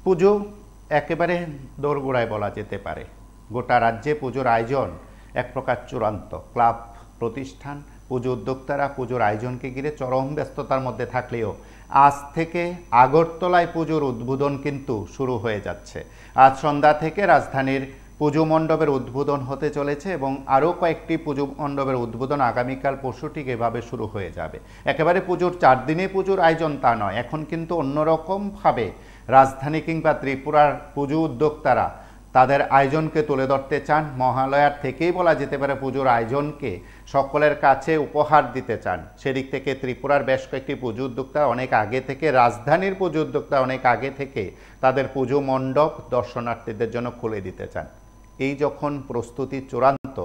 পুজো একেবারে দোরগোড়ায় বলা যেতে পারে। গোটা রাজ্যে পুজোর আয়োজন এক প্রকার চূড়ান্ত। ক্লাব, প্রতিষ্ঠান, পুজো উদ্যোক্তারা পুজোর আয়োজনকে ঘিরে চরম ব্যস্ততার মধ্যে থাকলেও আজ থেকে আগরতলায় পুজোর উদ্বোধন কিন্তু শুরু হয়ে যাচ্ছে। আজ সন্ধ্যা থেকে রাজধানীর পুজো মণ্ডপের উদ্বোধন হতে চলেছে এবং আরও কয়েকটি পুজো মণ্ডপের উদ্বোধন আগামীকাল পরশু ঠিক এভাবে শুরু হয়ে যাবে। একেবারে পুজোর 4 দিনে পুজোর আয়োজন তা নয়, এখন কিন্তু অন্যরকমভাবে রাজধানী কিংবা ত্রিপুরার পুজো উদ্যোক্তারা তাদের আয়োজনকে তুলে ধরতে চান। মহালয়ার থেকেই বলা যেতে পারে পুজোর আয়োজনকে সকলের কাছে উপহার দিতে চান। সেদিক থেকে ত্রিপুরার বেশ কয়েকটি পুজো উদ্যোক্তা অনেক আগে থেকে, রাজধানীর পুজো উদ্যোক্তা অনেক আগে থেকে তাদের পুজো মণ্ডপ দর্শনার্থীদের জন্য খুলে দিতে চান। এই যখন প্রস্তুতি চূড়ান্ত,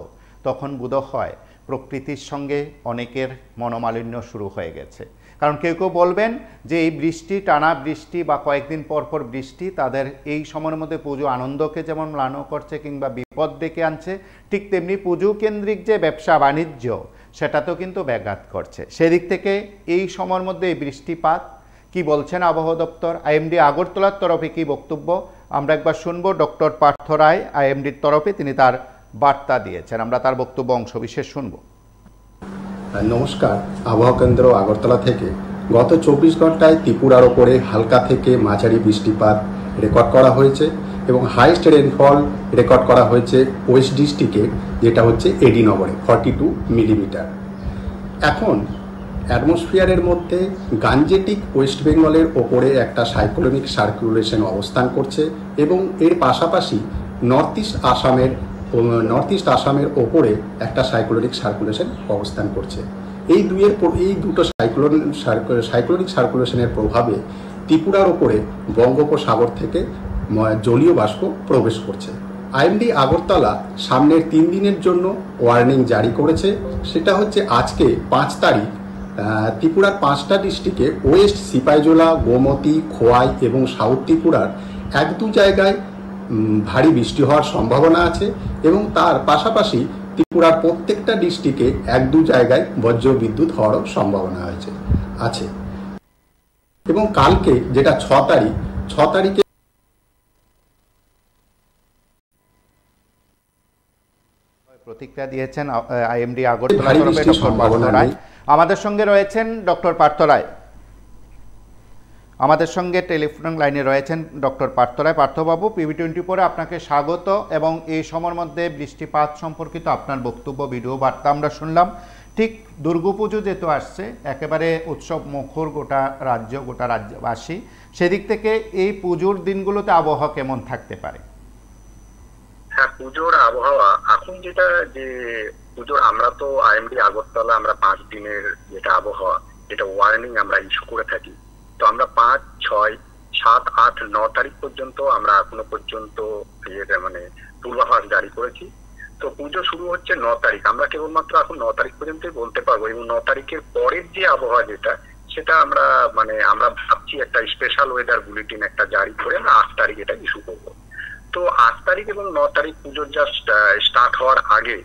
তখন বোধহয় প্রকৃতির সঙ্গে অনেকের মনোমালিন্য শুরু হয়ে গেছে। কারণ কেউ কেউ বলবেন যে এই বৃষ্টি, টানা বৃষ্টি বা কয়েকদিন পর পর বৃষ্টি তাদের এই সময়ের মধ্যে পুজো আনন্দকে যেমন ম্লান করছে কিংবা বিপদ ডেকে আনছে, ঠিক তেমনি পুজো কেন্দ্রিক যে ব্যবসা বাণিজ্য সেটাতেও কিন্তু ব্যাঘাত করছে। সেদিক থেকে এই সময়ের মধ্যে এই বৃষ্টিপাত কি বলছেন আবহাওয়া দপ্তর, আইএমডি আগরতলার তরফে কি বক্তব্য, আমরা একবার শুনবো। ডক্টর পার্থ রায় আইএমডির তরফে তিনি তার বার্তা দিয়েছেন, আমরা তার বক্তব্য অংশবিশেষ শুনবো। নমস্কার, আবহাওয়া কেন্দ্র আগরতলা থেকে গত 24 ঘন্টায় ত্রিপুরার ওপরে হালকা থেকে মাঝারি বৃষ্টিপাত রেকর্ড করা হয়েছে এবং হাইস্ট রেনফল রেকর্ড করা হয়েছে ওয়েস্ট ডিস্ট্রিক্টে, যেটা হচ্ছে এডিনগরে 42 মিলিমিটার। এখন অ্যাটমসফিয়ারের মধ্যে গাঞ্জেটিক ওয়েস্ট বেঙ্গলের ওপরে একটা সাইক্লোনিক সার্কুলেশন অবস্থান করছে এবং এর পাশাপাশি নর্থ ইস্ট আসামের ওপরে একটা সাইক্লোনিক সার্কুলেশন অবস্থান করছে। এই দুটো সাইক্লোনিক সার্কুলেশনের প্রভাবে ত্রিপুরার ওপরে বঙ্গোপসাগর থেকে জলীয় বাষ্প প্রবেশ করছে। আইএমডি আগরতলা সামনের 3 দিনের জন্য ওয়ার্নিং জারি করেছে। সেটা হচ্ছে আজকে 5 তারিখ ত্রিপুরার 5টা ডিস্ট্রিক্টে ওয়েস্ট সিপাইজোলা, গোমতী, খোয়াই এবং সাউথ ত্রিপুরার 1-2 জায়গায় ভারী বৃষ্টি হওয়ার সম্ভাবনা আছে এবং তার পাশাপাশি ত্রিপুরার প্রত্যেকটা ডিস্ট্রিক্টে 1-2 জায়গায় বজ্র বিদ্যুৎ হওয়ারও সম্ভাবনা আছে। এবং কালকে যেটা 6 তারিখে প্রতিক্রিয়া দিয়েছেন আইএমডি আগরতলা তরফে ডক্টর পার্থ রায়। আমাদের সঙ্গে রয়েছেন ডক্টর পার্থ রায়, আমাদের সঙ্গে টেলিফোন লাইনে রয়েছেন ডক্টর পার্থ রায়। পার্থবাবু, PV24 আপনাকে স্বাগত এবং এই সময়ের মধ্যে বৃষ্টিপাত সম্পর্কিত আপনার বক্তব্য, ভিডিও বার্তা আমরা শুনলাম। ঠিক দুর্গাপুজো যেহেতু আসছে, একেবারে উৎসব মুখর গোটা রাজ্যবাসী, সেদিক থেকে এই পুজোর দিনগুলোতে আবহাওয়া কেমন থাকতে পারে? হ্যাঁ, পুজোর আবহাওয়া এখন যে পুজোর আমরা তো আইএমডি আগরতলা আমরা 5 দিনের যেটা আবহাওয়া, যেটা ওয়ার্নিং আমরা ইস্যু করে থাকি, তো আমরা 5, 6, 7, 8, 9 তারিখ পর্যন্ত আমরা এখনো পর্যন্ত পূর্বাভাস জারি করেছি। তো পুজো শুরু হচ্ছে 9 তারিখ। আমরা কেবলমাত্র এখন 9 তারিখ পর্যন্তই বলতে পারবো এবং 9 তারিখের পরের যে আবহাওয়া সেটা আমরা ভাবছি একটা স্পেশাল ওয়েদার বুলেটিন একটা জারি করে আমরা 8 তারিখ এটা ইস্যু করবো। তো 8 তারিখ এবং 9 তারিখ পুজোর জাস্ট স্টার্ট হওয়ার আগে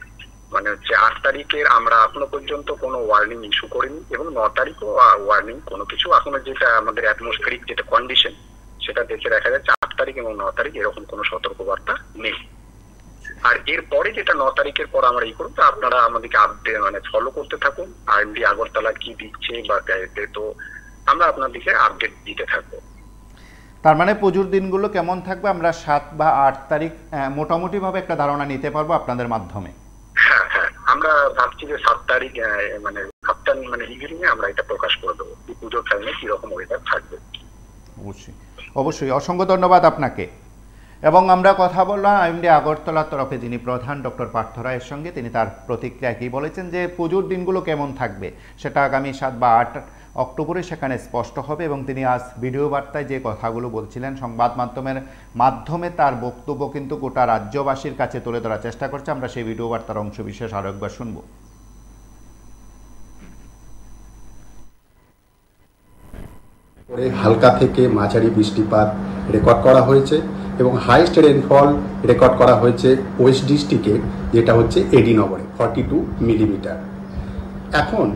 8 তারিখের আমরা এখনো পর্যন্ত কোনো ওয়ার্নিং ইস্যু করিনি এবং 9 তারিখও ওয়ার্নিং কোনো কিছু এখনো যেটা আমাদের অ্যাটমসফেরিক যেটা কন্ডিশন সেটা দেখে দেখা যাচ্ছে 8 তারিখ এবং 9 তারিখ এরকম কোনো সতর্কবার্তা নেই। আর এরপরে যেটা 9 তারিখের পর আমরা করবো, আপনারা আমাদেরকে আপডেট ফলো করতে থাকুন, আইএমডি আগরতলা কি দিচ্ছে বা তো আমরা আপনাদেরকে আপডেট দিতে থাকবো। তার মানে পুজোর দিনগুলো কেমন থাকবে আমরা 7 বা 8 তারিখ মোটামুটি ভাবে একটা ধারণা নিতে পারবো আপনাদের মাধ্যমে। হ্যাঁ, আমরা ভাবছি যে 7 তারিখ ইভিনিং এ আমরা এটা প্রকাশ করে দেবো পুজোর টাইমে কিরকম ওয়েদার থাকবে। অবশ্যই অসংখ্য ধন্যবাদ আপনাকে। এবং আমরা কথা বললাম আইএমডি আগরতলার তরফে যিনি প্রধান ডক্টর পার্থ রায়ের সঙ্গে। তিনি তার প্রতিক্রিয়া কি বলেছেন যে পুজোর দিনগুলো কেমন থাকবে সেটা আগামী 7 বা 8 অক্টোবরে সেখানে স্পষ্ট হবে এবং তিনি আজ ভিডিও বার্তায় যে কথাগুলো বলছিলেন সংবাদ মাধ্যমে তার বক্তব্য কিন্তু গোটা রাজ্যবাসীর কাছে তুলে ধরার চেষ্টা করছে। আমরা সেই ভিডিও বার্তার অংশ বিশেষ আরো একবার শুনবো। হালকা থেকে মাঝারি বৃষ্টিপাত রেকর্ড করা হয়েছে এবং হাইস্ট রেনফল রেকর্ড করা হয়েছে ওয়েস্ট ডিস্ট্রিক্টে, যেটা হচ্ছে এডিনগরে 42 মিলিমিটার। এখন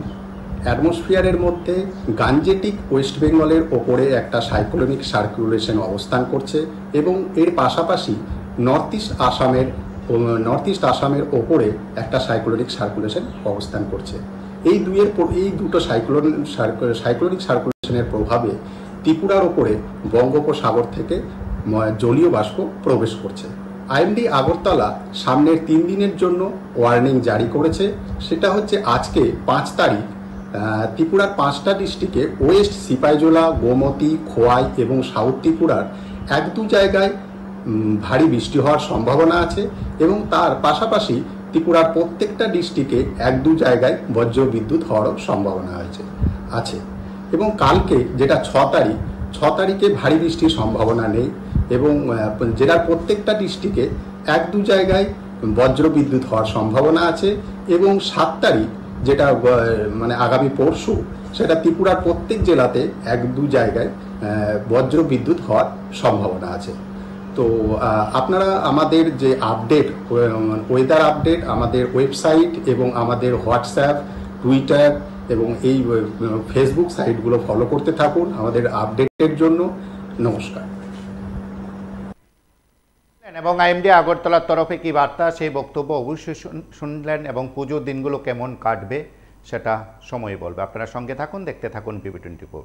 অ্যাটমসফিয়ারের মধ্যে গাঞ্জেটিক ওয়েস্ট বেঙ্গলের ওপরে একটা সাইক্লোনিক সার্কুলেশন অবস্থান করছে এবং এর পাশাপাশি নর্থ ইস্ট আসামের ওপরে একটা সাইক্লোনিক সার্কুলেশন অবস্থান করছে। এই দুটো সাইক্লোনিক সার্কুলেশনের প্রভাবে ত্রিপুরার ওপরে বঙ্গোপসাগর থেকে জলীয় বাষ্প প্রবেশ করছে। আইএমডি আগরতলা সামনের 3 দিনের জন্য ওয়ার্নিং জারি করেছে। সেটা হচ্ছে আজকে 5 তারিখ ত্রিপুরার 5টা ডিস্ট্রিক্টে ওয়েস্ট সিপাহীজলা, গোমতী, খোয়াই এবং সাউথ ত্রিপুরার 1-2 জায়গায় ভারী বৃষ্টি হওয়ার সম্ভাবনা আছে এবং তার পাশাপাশি ত্রিপুরার প্রত্যেকটা ডিস্ট্রিক্টে 1-2 জায়গায় বজ্র বিদ্যুৎ হওয়ারও সম্ভাবনা আছে এবং কালকে যেটা 6 তারিখে ভারী বৃষ্টির সম্ভাবনা নেই এবং জেলার প্রত্যেকটা ডিস্ট্রিক্টে 1-2 জায়গায় বজ্র বিদ্যুৎ হওয়ার সম্ভাবনা আছে এবং 7 তারিখ যেটা মানে আগামী পরশু, সেটা ত্রিপুরার প্রত্যেক জেলাতে 1-2 জায়গায় বজ্র বিদ্যুৎ হওয়ার সম্ভাবনা আছে। তো আপনারা আমাদের যে আপডেট, ওয়েদার আপডেট আমাদের ওয়েবসাইট এবং আমাদের হোয়াটসঅ্যাপ, টুইটার এবং এই ফেসবুক সাইটগুলো ফলো করতে থাকুন আমাদের আপডেটের জন্য। নমস্কার। এবং আইএমডি আগরতলার তরফে কি বার্তা, সেই বক্তব্য অবশ্যই শুনলেন এবং পুজোর দিনগুলো কেমন কাটবে সেটা সময় বলবে। আপনারা সঙ্গে থাকুন, দেখতে থাকুন PB24।